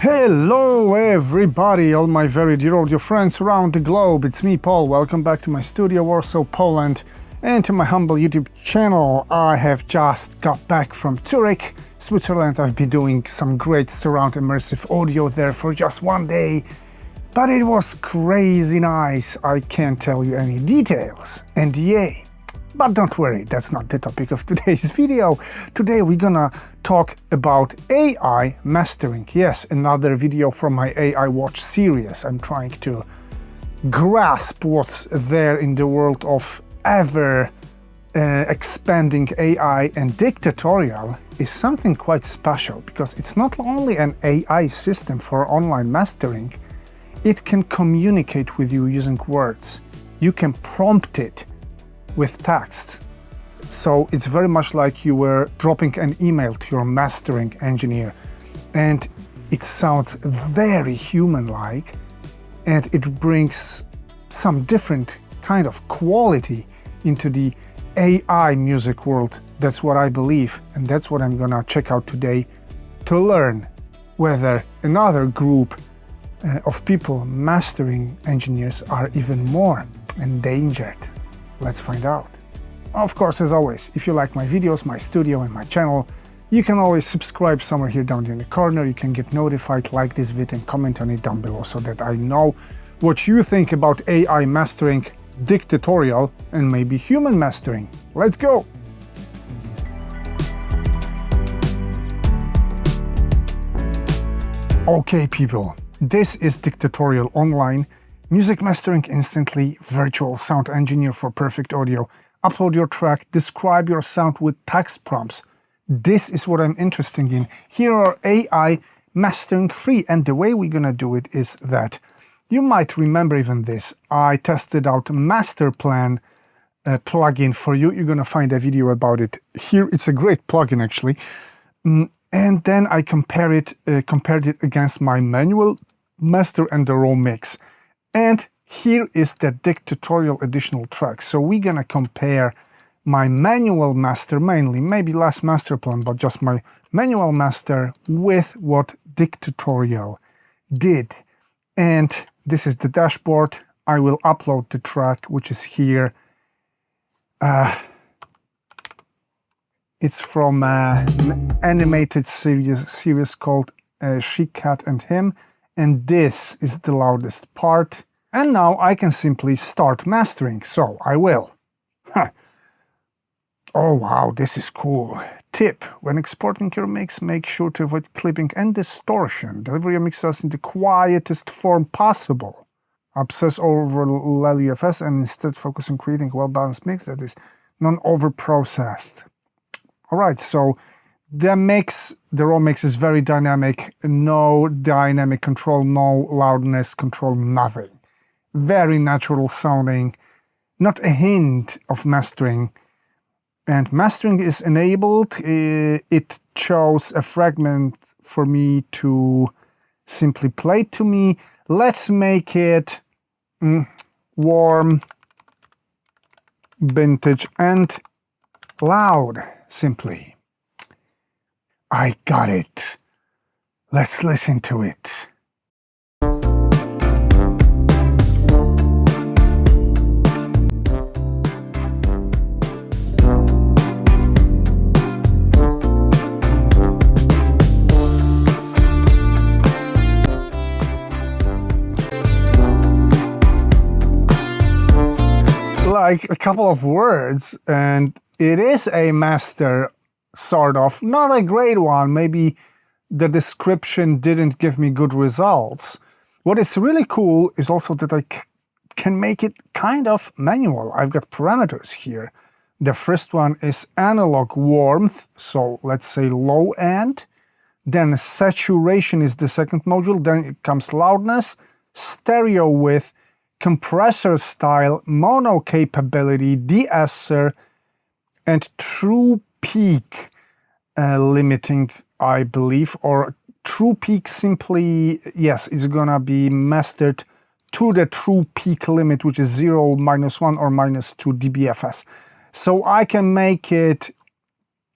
Hello everybody, all my very dear audio friends around the globe. It's me, Paul. Welcome back to my studio, Warsaw, Poland, and to my humble YouTube channel. I have just got back from Zurich, Switzerland. I've been doing some great surround immersive audio there for just one day, but it was crazy nice. I can't tell you any details, NDA. But don't worry, that's not the topic of today's video. Today we're gonna talk about AI mastering. Yes, another video from my AI Watch series. I'm trying to grasp what's there in the world of ever expanding AI, and Diktatorial is something quite special because it's not only an AI system for online mastering, it can communicate with you using words. You can prompt it with text. So it's very much like you were dropping an email to your mastering engineer, and it sounds very human-like, and it brings some different kind of quality into the AI music world. That's what I believe, and that's what I'm gonna check out today to learn whether another group of people, mastering engineers, are even more endangered. Let's find out. Of course, as always, if you like my videos, my studio and my channel, you can always subscribe somewhere here down in the corner. You can get notified, like this video and comment on it down below so that I know what you think about AI mastering, diktatorial, and maybe human mastering. Let's go! Okay people, this is Diktatorial Online. Music mastering instantly, virtual sound engineer for perfect audio. Upload your track, describe your sound with text prompts. This is what I'm interested in. Here are AI mastering free, and the way we're gonna do it is that you might remember even this. I tested out Master Plan plugin for you. You're gonna find a video about it here. It's a great plugin actually. And then I compared it against my manual master and the raw mix. And here is the Diktatorial additional track. So we're gonna compare my manual master, mainly, maybe less master plan, but just my manual master with what Diktatorial did. And this is the dashboard. I will upload the track, which is here. It's from an animated series called She, Cat and Him. And this is the loudest part. And now I can simply start mastering, so I will. Oh wow, this is cool. Tip: when exporting your mix, make sure to avoid clipping and distortion. Deliver your mixes in the quietest form possible. Obsess over LFS and instead focus on creating a well-balanced mix that is non-over-processed. Alright, so the raw mix is very dynamic, no dynamic control, no loudness control, nothing. Very natural sounding, not a hint of mastering. And mastering is enabled. It chose a fragment for me to simply play to me. Let's make it warm, vintage, and loud, simply. I got it. Let's listen to it. Like a couple of words, and it is a master, sort of. Not a great one. Maybe the description didn't give me good results. What is really cool is also that I can make it kind of manual. I've got parameters here. The first one is analog warmth, so let's say low end. Then saturation is the second module. Then it comes loudness, stereo width, compressor style, mono capability, de-esser, and true peak limiting, I believe, or true peak simply, yes, it's gonna be mastered to the true peak limit, which is 0, -1 or -2 dBFS. So I can make it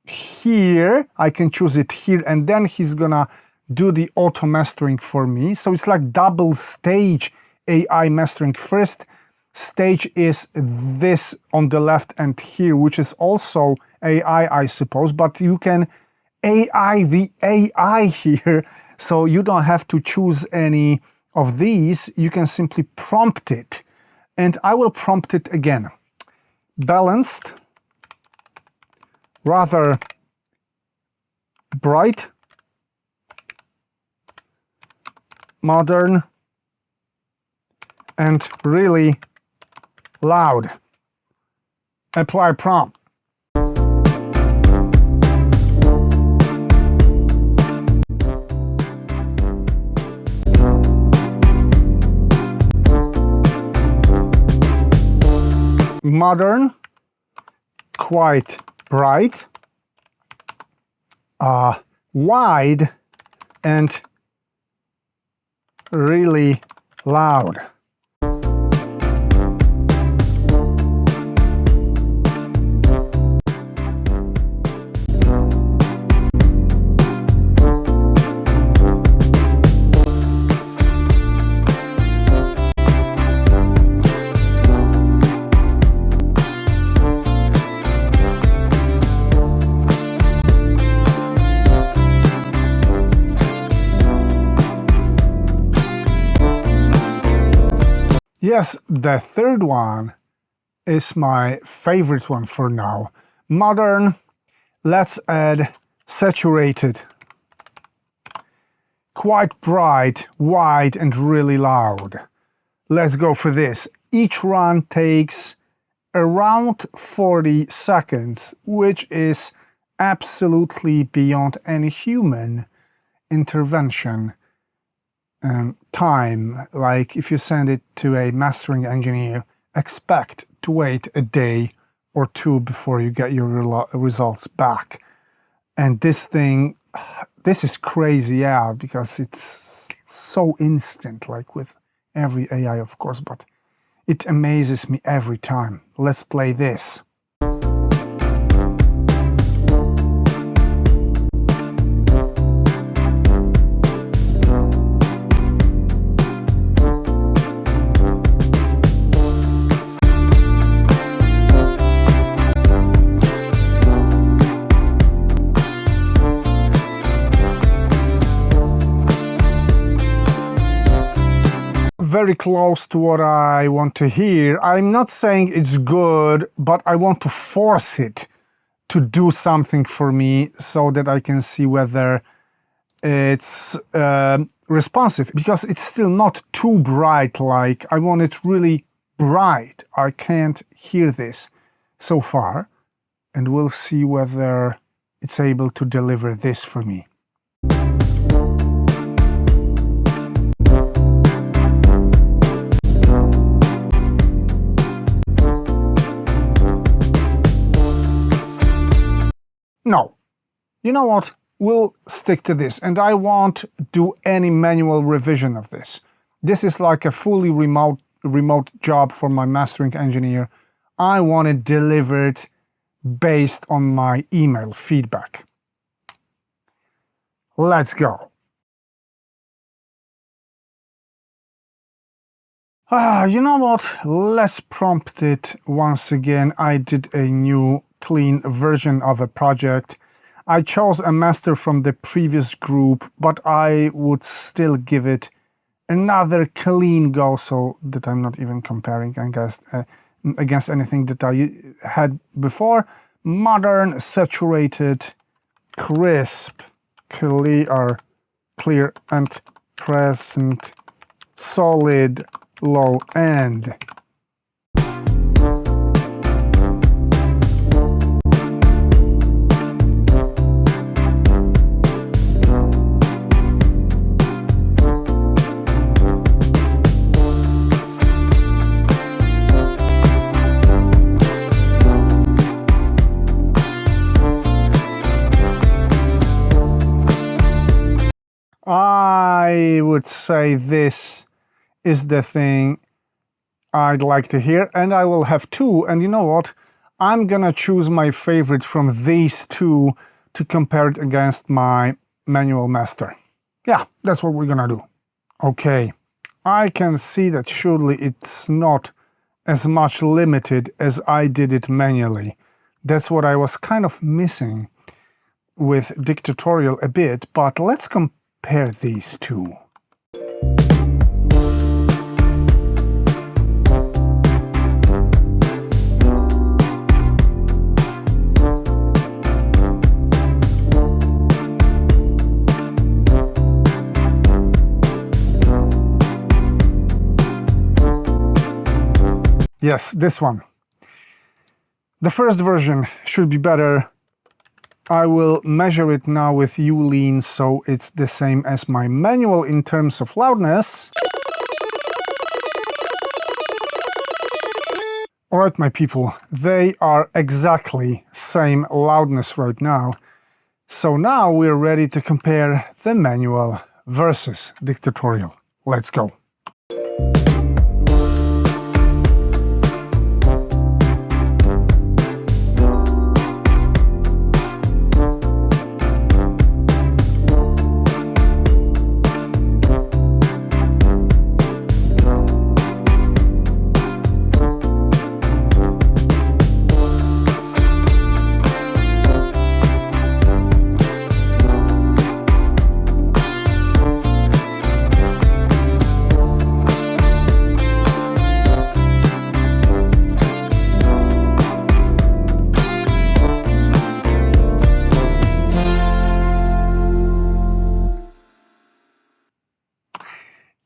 here, I can choose it here, and then he's gonna do the auto mastering for me. So it's like double stage AI mastering. First stage is this on the left and here, which is also AI, I suppose, but you can AI the AI here, so you don't have to choose any of these. You can simply prompt it, and I will prompt it again. Balanced, rather bright, modern, and really loud. Apply prompt. Modern, quite bright, wide, and really loud. Yes, the third one is my favorite one for now. Modern, let's add saturated. Quite bright, wide, and really loud. Let's go for this. Each run takes around 40 seconds, which is absolutely beyond any human intervention. Time, like if you send it to a mastering engineer, expect to wait a day or two before you get your results back. And this is crazy, yeah, because it's so instant, like with every AI, of course, but it amazes me every time. Let's play this. Very close to what I want to hear. I'm not saying it's good, but I want to force it to do something for me so that I can see whether it's responsive, because it's still not too bright. Like, I want it really bright. I can't hear this so far, and we'll see whether it's able to deliver this for me. No, you know what? We'll stick to this, and I won't do any manual revision of this. This is like a fully remote job for my mastering engineer. I want it delivered based on my email feedback. Let's go. You know what? Let's prompt it once again. I did a new clean version of a project. I chose a master from the previous group, but I would still give it another clean go so that I'm not even comparing against anything that I had before. Modern, saturated, crisp, clear and present, solid, low end. I would say this is the thing I'd like to hear, and I will have two. And you know what? I'm gonna choose my favorite from these two to compare it against my manual master. yeah, that's what we're gonna do. Okay, I can see that surely it's not as much limited as I did it manually. That's what I was kind of missing with dictatorial a bit, but let's compare these two. Yes, this one. The first version should be better. I will measure it now with U-lean, so it's the same as my manual in terms of loudness. Alright, my people, they are exactly same loudness right now. So now we're ready to compare the manual versus dictatorial. Let's go.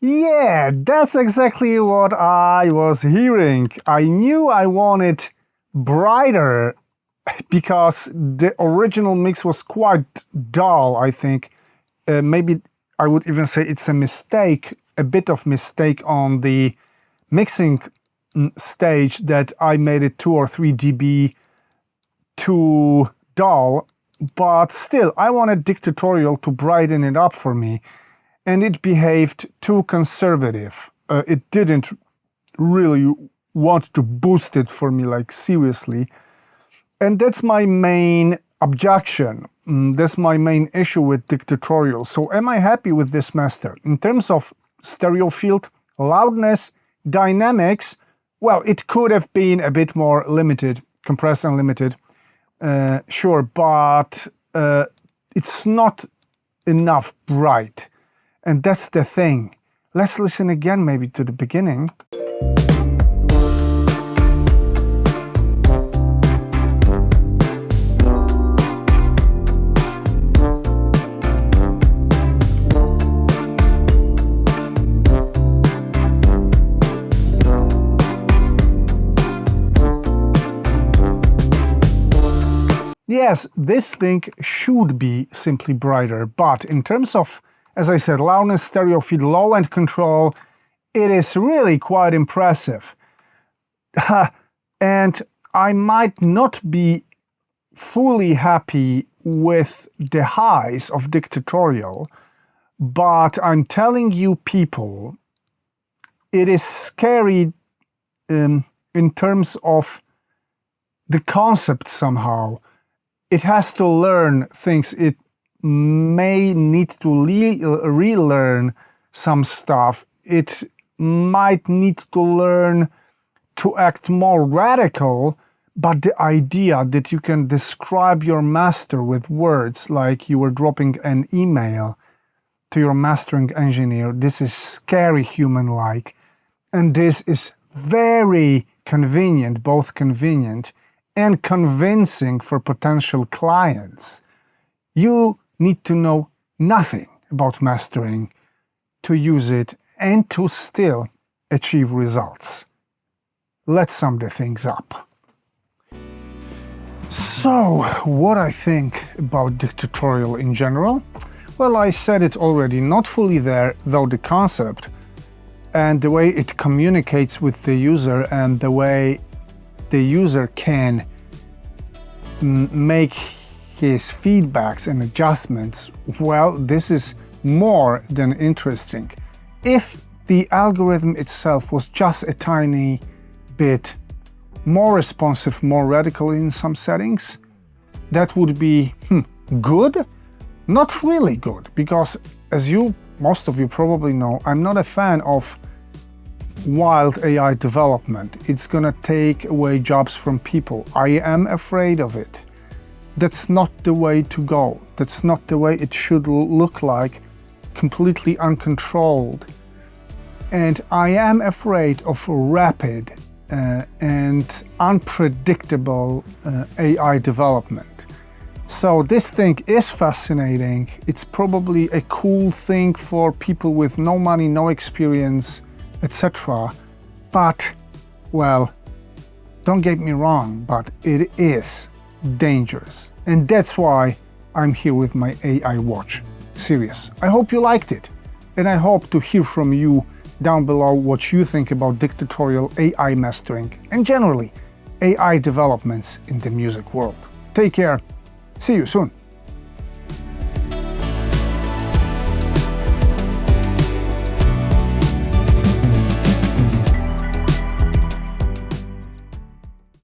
Yeah, that's exactly what I was hearing. I knew I wanted brighter because the original mix was quite dull, I think. Maybe I would even say it's a mistake, a bit of mistake on the mixing stage that I made it 2 or 3 dB too dull, but still, I wanted dictatorial to brighten it up for me. And it behaved too conservative. It didn't really want to boost it for me, like seriously. And that's my main objection. That's my main issue with dictatorial. So am I happy with this master? In terms of stereo field, loudness, dynamics, well, it could have been a bit more limited, compressed and limited, sure, but it's not enough bright. And that's the thing. Let's listen again maybe to the beginning. Yes, this thing should be simply brighter, but in terms of, as I said, loudness, stereo feed, low-end control, it is really quite impressive. And I might not be fully happy with the highs of dictatorial, but I'm telling you people, it is scary in terms of the concept somehow. It has to learn things. It may need to relearn some stuff. It might need to learn to act more radical, but the idea that you can describe your master with words like you were dropping an email to your mastering engineer, this is scary human-like, and this is very convenient, both convenient and convincing for potential clients. You need to know nothing about mastering to use it and to still achieve results. Let's sum the things up. So, what I think about dictatorial in general? Well, I said it already, not fully there, though the concept and the way it communicates with the user and the way the user can make his feedbacks and adjustments, well, this is more than interesting. If the algorithm itself was just a tiny bit more responsive, more radical in some settings, that would be good? Not really good, because as most of you probably know, I'm not a fan of wild AI development. It's gonna take away jobs from people. I am afraid of it. That's not the way to go. That's not the way it should look like, completely uncontrolled. And I am afraid of rapid and unpredictable AI development. So this thing is fascinating. It's probably a cool thing for people with no money, no experience, etc. But, well, don't get me wrong, but it is dangerous. And that's why I'm here with my AI watch series. I hope you liked it. And I hope to hear from you down below what you think about dictatorial AI mastering and generally AI developments in the music world. Take care. See you soon.